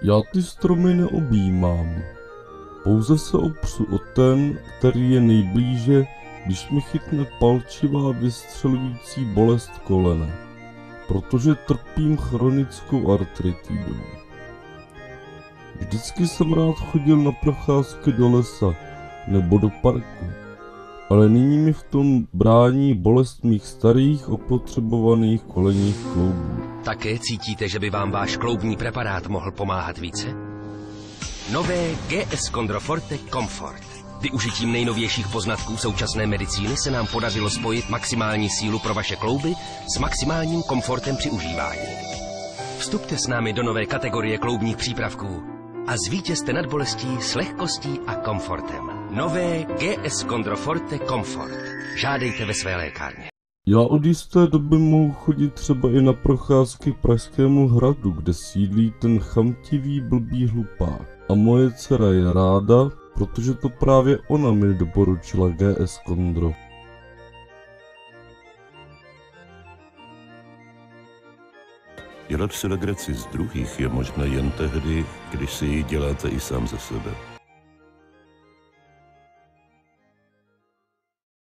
Já ty stromy neobjímám. Pouze se opřu o ten, který je nejblíže, když mi chytne palčivá vystřelující bolest kolene, protože trpím chronickou artritidou. Vždycky jsem rád chodil na procházky do lesa nebo do parku, ale nyní mi v tom brání bolest mých starých opotřebovaných kolenních kloubů. Také cítíte, že by vám váš kloubní preparát mohl pomáhat více? Nové GS Chondroforte Comfort. Využitím nejnovějších poznatků současné medicíny se nám podařilo spojit maximální sílu pro vaše klouby s maximálním komfortem při užívání. Vstupte s námi do nové kategorie kloubních přípravků a zvítězte nad bolestí s lehkostí a komfortem. Nové GS Chondroforte Comfort. Žádejte ve své lékárně. Já od jisté doby mohu chodit třeba i na procházky k Pražskému hradu, kde sídlí ten chamtivý blbý hlupák. A moje dcera je ráda, protože to právě ona mi doporučila GS Chondro. Dělat si legraci z druhých je možné jen tehdy, když si ji děláte i sám ze sebe.